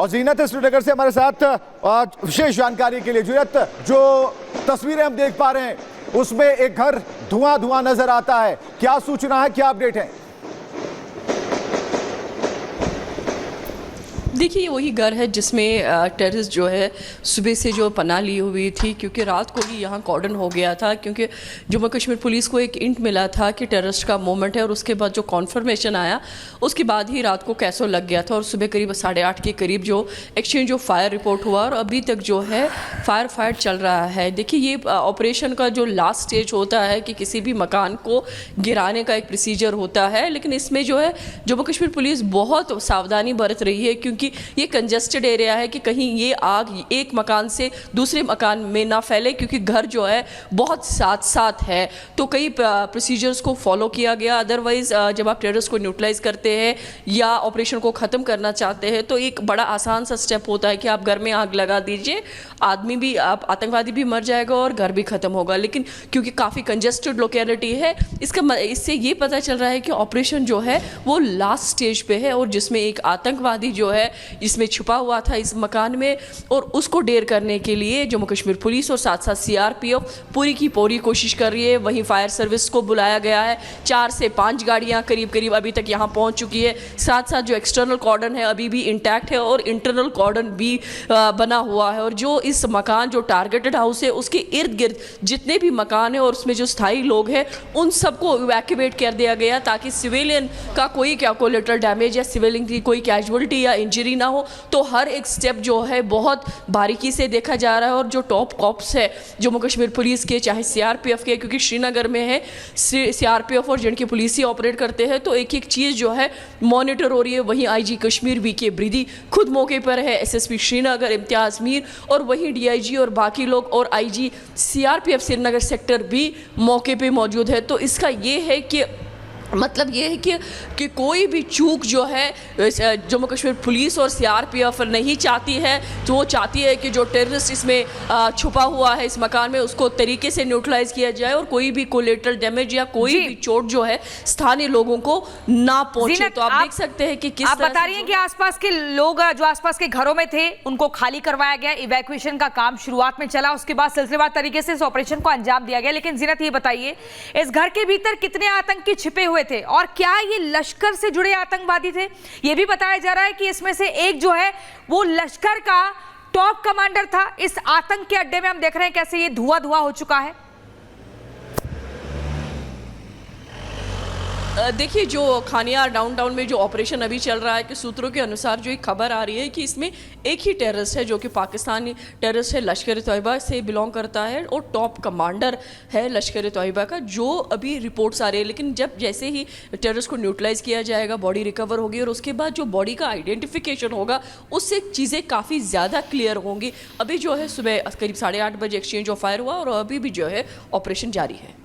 और जीनत श्रीनगर से हमारे साथ विशेष जानकारी के लिए। जीनत, जो तस्वीरें हम देख पा रहे हैं उसमें एक घर धुआं धुआं नजर आता है, क्या सूचना है, क्या अपडेट है? देखिए, वही घर है जिसमें टेररिस्ट जो है सुबह से जो पनाह ली हुई थी, क्योंकि रात को ही यहाँ कॉर्डन हो गया था, क्योंकि जम्मू कश्मीर पुलिस को एक इंट मिला था कि टेररिस्ट का मूवमेंट है, और उसके बाद जो कॉन्फर्मेशन आया उसके बाद ही रात को कैसो लग गया था। और सुबह करीब 8:30 के करीब जो एक्सचेंज ऑफ फायर रिपोर्ट हुआ, और अभी तक जो है फायर फाइट चल रहा है। देखिए, ये ऑपरेशन का जो लास्ट स्टेज होता है कि किसी भी मकान को गिराने का एक प्रोसीजर होता है, लेकिन इसमें जो है जम्मू कश्मीर पुलिस बहुत सावधानी बरत रही है, क्योंकि ये कंजेस्टेड एरिया है कि कहीं ये आग एक मकान से दूसरे मकान में ना फैले, क्योंकि घर जो है बहुत साथ साथ है। तो कई प्रोसीजर्स को फॉलो किया गया। अदरवाइज जब आप टेररिस्ट को न्यूट्रलाइज करते हैं या ऑपरेशन को ख़त्म करना चाहते हैं तो एक बड़ा आसान सा स्टेप होता है कि आप घर में आग लगा दीजिए, आदमी भी, आप आतंकवादी भी मर जाएगा और घर भी ख़त्म होगा। लेकिन क्योंकि काफ़ी कंजेस्टेड लोकेलिटी है, इससे ये पता चल रहा है कि ऑपरेशन जो है वो लास्ट स्टेज पे है, और जिसमें एक आतंकवादी जो है इसमें छुपा हुआ था इस मकान में, और उसको डेर करने के लिए जम्मू कश्मीर पुलिस और साथ साथ सीआरपीएफ पूरी की पूरी कोशिश कर रही है। वहीं फायर सर्विस को बुलाया गया है, 4 से 5 गाड़ियां करीब अभी तक यहां पहुंच चुकी है। साथ साथ जो एक्सटर्नल कॉर्डन है अभी भी इंटैक्ट है, और इंटरनल कॉर्डन भी बना हुआ है। और जो इस मकान, जो टारगेटेड हाउस है, उसके इर्द गिर्द जितने भी मकान है और उसमें जो स्थायी लोग हैं उन सबको इवैक्यूएट कर दिया गया, ताकि सिविलियन का कोई कोलेटरल डैमेज या सिविलियन की कोई कैजुअलिटी या इंजरी ना हो। तो हर एक स्टेप जो है बहुत बारीकी से देखा जा रहा है। और जो टॉप कॉप्स है जम्मू कश्मीर पुलिस के, चाहे सीआरपीएफ के, क्योंकि श्रीनगर में है सीआरपीएफ और जिनकी पुलिस ही ऑपरेट करते हैं, तो एक एक चीज़ जो है मॉनिटर हो रही है। वहीं आईजी कश्मीर वीके ब्रिदी खुद मौके पर है, एसएसपी श्रीनगर इम्तियाज़ मीर, और वहीं डीआईजी और बाकी लोग, और आईजी सीआरपीएफ श्रीनगर सेक्टर भी मौके पर मौजूद है। तो इसका ये है कि मतलब ये है कि कोई भी चूक जो है जम्मू कश्मीर पुलिस और सीआरपीएफ नहीं चाहती है। तो वो चाहती है कि जो टेररिस्ट इसमें छुपा हुआ है इस मकान में, उसको तरीके से न्यूट्रलाइज किया जाए, और कोई भी कोलेटरल डैमेज या कोई भी चोट जो है स्थानीय लोगों को ना पहुंचे। तो आप देख सकते हैं कि किस आप बता रही हैं कि आसपास के लोग जो आसपास के घरों में थे उनको खाली करवाया गया, इवैक्यूएशन का काम शुरुआत में चला, उसके बाद सिलसिलेवार तरीके से इस ऑपरेशन को अंजाम दिया गया। लेकिन जीनत, ये बताइए, इस घर के भीतर कितने आतंकी छिपे हुए थे, और क्या ये लश्कर से जुड़े आतंकवादी थे? ये भी बताया जा रहा है कि इसमें से एक जो है वो लश्कर का टॉप कमांडर था। इस आतंक के अड्डे में हम देख रहे हैं कैसे ये धुआं धुआं हो चुका है। देखिए, जो खानियार डाउनटाउन में जो ऑपरेशन अभी चल रहा है, कि सूत्रों के अनुसार जो एक खबर आ रही है कि इसमें एक ही टेररिस्ट है जो कि पाकिस्तानी टेररिस्ट है, लश्कर-ए-तोयबा से बिलोंग करता है, और टॉप कमांडर है लश्कर-ए-तोयबा का, जो अभी रिपोर्ट्स आ रही है। लेकिन जब जैसे ही टेररिस्ट को न्यूट्रलाइज किया जाएगा, बॉडी रिकवर होगी, और उसके बाद जो बॉडी का आइडेंटिफिकेशन होगा उससे चीज़ें काफ़ी ज़्यादा क्लियर होंगी। अभी जो है सुबह करीब 8:30 बजे एक्सचेंज ऑफ फायर हुआ, और अभी भी जो है ऑपरेशन जारी है।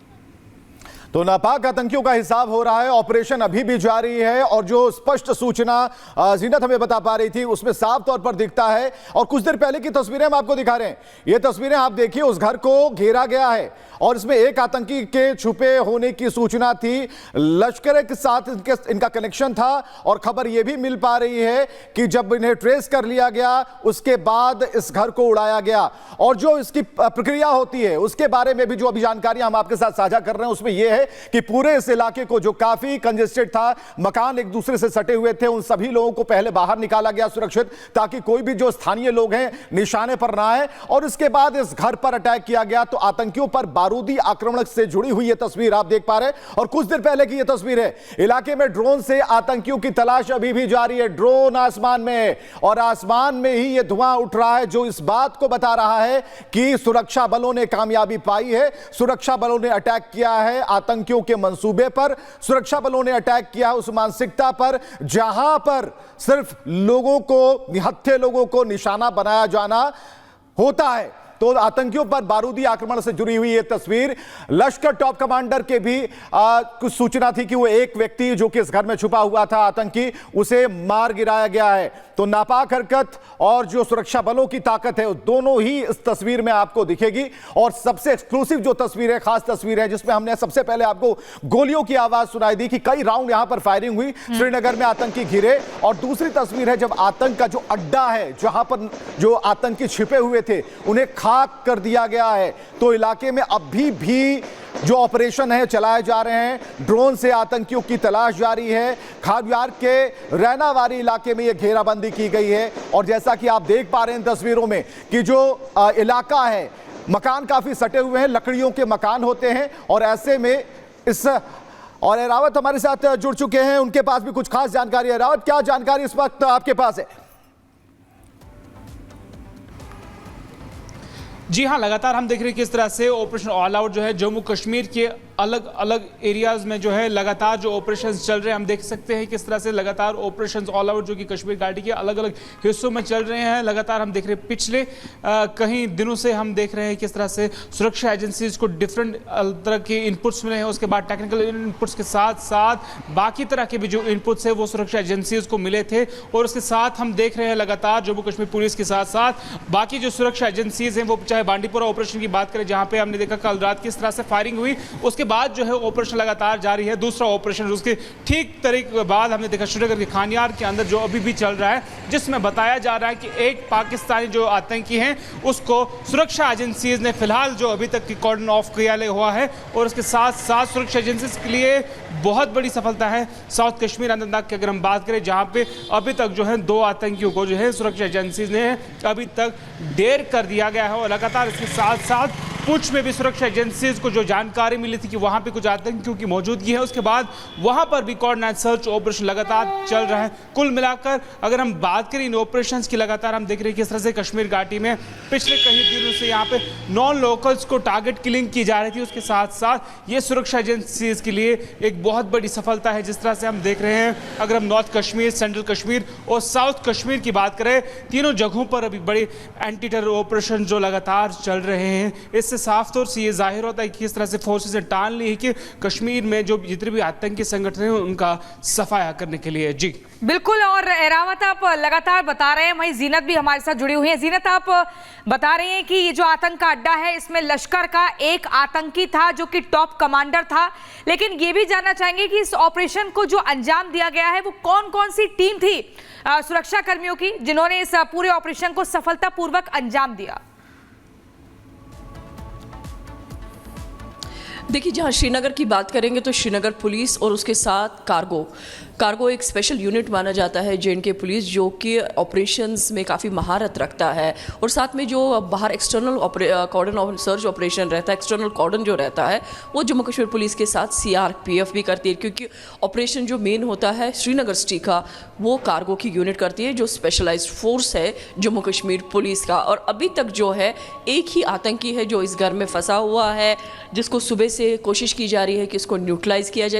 तो नापाक आतंकियों का हिसाब हो रहा है, ऑपरेशन अभी भी जारी है, और जो स्पष्ट सूचना जीनत हमें बता पा रही थी उसमें साफ तौर पर दिखता है। और कुछ देर पहले की तस्वीरें हम आपको दिखा रहे हैं, ये तस्वीरें आप देखिए, उस घर को घेरा गया है और इसमें एक आतंकी के छुपे होने की सूचना थी। लश्कर के साथ इनका कनेक्शन था, और खबर यह भी मिल पा रही है कि जब इन्हें ट्रेस कर लिया गया उसके बाद इस घर को उड़ाया गया। और जो इसकी प्रक्रिया होती है उसके बारे में भी जो अभी जानकारी हम आपके साथ साझा कर रहे हैं उसमें यह है कि पूरे इस इलाके को, जो काफी कंजेस्टेड था, मकान एक दूसरे से सटे हुए थे, उन सभी लोगों को पहले बाहर निकाला गया सुरक्षित, ताकि कोई भी जो स्थानीय लोग हैं निशाने पर ना आए। और इसके बाद इस घर पर अटैक किया गया। तो आतंकियों पर बारूदी आक्रमण से जुड़ी हुई यह तस्वीर आप देख पा रहे हैं, और कुछ देर पहले की यह तस्वीर है। इलाके में ड्रोन से आतंकियों की तलाश अभी भी जारी है। ड्रोन आसमान में, और आसमान में ही यह धुआं उठ रहा है, जो इस बात को बता रहा है कि सुरक्षा बलों ने कामयाबी पाई है। सुरक्षा बलों ने अटैक किया है आतंकियों के मंसूबे पर, सुरक्षा बलों ने अटैक किया उस मानसिकता पर जहां पर सिर्फ लोगों को, निहत्थे लोगों को निशाना बनाया जाना होता है। तो आतंकियों पर बारूदी आक्रमण से जुड़ी हुई ये तस्वीर। लश्कर टॉप कमांडर के भी कुछ सूचना थी कि वो एक व्यक्ति जो कि इस घर में छुपा हुआ था आतंकी, उसे मार गिराया गया है। तो नापाक हरकत और जो सुरक्षा बलों की ताकत है, दोनों ही इस तस्वीर में आपको दिखेगी। और सबसे एक्सक्लूसिव जो तस्वीर है, खास तस्वीर है, जिसमें हमने सबसे पहले आपको गोलियों की आवाज सुनाई दी कि कई राउंड यहां पर फायरिंग हुई, श्रीनगर में आतंकी घिरे। और दूसरी तस्वीर है जब आतंक का जो अड्डा है, जहां पर जो आतंकी छिपे हुए थे, उन्हें खाक कर दिया गया है। तो इलाके में अभी भी जो ऑपरेशन है चलाए जा रहे हैं। ड्रोन से आतंकियों की तलाश जारी है। खाबियार के रैनावारी इलाके में यह घेराबंदी की गई है। और जैसा कि आप देख पा रहे हैं तस्वीरों में कि जो इलाका है, मकान काफी सटे हुए हैं, लकड़ियों के मकान होते हैं। और ऐसे में इस और रावत हमारे साथ जुड़ चुके हैं, उनके पास भी कुछ खास जानकारी है। रावत, क्या जानकारी इस वक्त आपके पास है? जी हाँ, लगातार हम देख रहे हैं किस तरह से ऑपरेशन ऑल आउट जो है जम्मू कश्मीर के अलग अलग एरियाज में जो है लगातार जो ऑपरेशंस चल रहे हैं। हम देख सकते हैं किस तरह से लगातार ऑपरेशंस ऑल आउट जो कि कश्मीर घाटी के अलग अलग हिस्सों में चल रहे हैं। लगातार हम देख रहे हैं पिछले कई दिनों से हम देख रहे हैं किस तरह से सुरक्षा एजेंसीज को डिफरेंट तरह के इनपुट्स मिले हैं। उसके बाद टेक्निकल इनपुट्स के साथ साथ बाकी तरह के भी जो इनपुट्स है वो सुरक्षा एजेंसीज को मिले थे। और उसके साथ हम देख रहे हैं लगातार जम्मू कश्मीर पुलिस के साथ साथ बाकी जो सुरक्षा एजेंसीज हैं, वो चाहे बांडीपुरा ऑपरेशन की बात करें, जहाँ पे हमने देखा कल रात किस तरह से फायरिंग हुई, उसके बाद जो है ऑपरेशन लगातार जारी है। दूसरा ऑपरेशन उसके ठीक तरीके के बाद हमने देखा श्रीनगर के खानियार के अंदर जो अभी भी चल रहा है, जिसमें बताया जा रहा है कि एक पाकिस्तानी जो आतंकी हैं उसको सुरक्षा एजेंसीज ने फिलहाल जो अभी तक की कॉर्डन ऑफ किया हुआ है। और उसके साथ साथ सुरक्षा एजेंसीज के लिए बहुत बड़ी सफलता है साउथ कश्मीर अनंतनाग की अगर हम बात करें, जहां पे अभी तक जो है 2 आतंकियों को जो है सुरक्षा एजेंसीज ने अभी तक ढेर कर दिया गया है। और लगातार इसके साथ साथ पुंछ में भी सुरक्षा एजेंसीज को जो जानकारी मिली थी कि वहां पे कुछ आतंकियों की मौजूदगी है, उसके बाद वहां पर भी कोऑर्डिनेट सर्च ऑपरेशन लगातार चल रहा है। कुल मिलाकर अगर हम बात करें इन ऑपरेशंस की, लगातार हम देख रहे हैं किस तरह से कश्मीर घाटी में पिछले कई दिनों से यहाँ पे नॉन लोकल्स को टारगेट किलिंग की जा रही थी। उसके साथ साथ ये सुरक्षा एजेंसीज के लिए एक बहुत बड़ी सफलता है। जिस तरह से हम देख रहे हैं, अगर हम नॉर्थ कश्मीर, सेंट्रल कश्मीर और साउथ कश्मीर की बात करें, तीनों जगहों पर अभी बड़े एंटी टेरर ऑपरेशन जो लगातार चल रहे हैं। इससे साफ तौर से ये जाहिर होता है कि किस तरह से फोर्सेस ने टाल ली है कि कश्मीर में जो जितने भी आतंकी संगठन हैं उनका सफाया करने के लिए। जी बिल्कुल। और रावत, आप लगातार बता रहे हैं, वहीं जीनत भी हमारे साथ जुड़ी हुई है। जीनत, आप बता रहे हैं कि ये जो आतंक का अड्डा है, इसमें लश्कर का एक आतंकी था जो कि टॉप कमांडर था। लेकिन ये भी जानना चाहेंगे कि इस ऑपरेशन को जो अंजाम दिया गया है वो कौन कौन सी टीम थी सुरक्षा कर्मियों की जिन्होंने इस पूरे ऑपरेशन को सफलतापूर्वक अंजाम दिया? देखिए, जहाँ श्रीनगर की बात करेंगे तो श्रीनगर पुलिस और उसके साथ कार्गो एक स्पेशल यूनिट माना जाता है जे&के पुलिस, जो कि ऑपरेशंस में काफ़ी महारत रखता है। और साथ में जो बाहर एक्सटर्नल कॉर्डन सर्च ऑपरेशन रहता है, एक्सटर्नल कॉर्डन जो रहता है, वो जम्मू कश्मीर पुलिस के साथ CRPF भी करती है, क्योंकि ऑपरेशन जो मेन होता है श्रीनगर सिटी का, वो कार्गो की यूनिट करती है, जो स्पेशलाइज्ड फोर्स है जम्मू कश्मीर पुलिस का। और अभी तक जो है एक ही आतंकी है जो इस घर में फंसा हुआ है, जिसको सुबह से कोशिश की जा रही है कि इसको न्यूट्रलाइज किया जाए।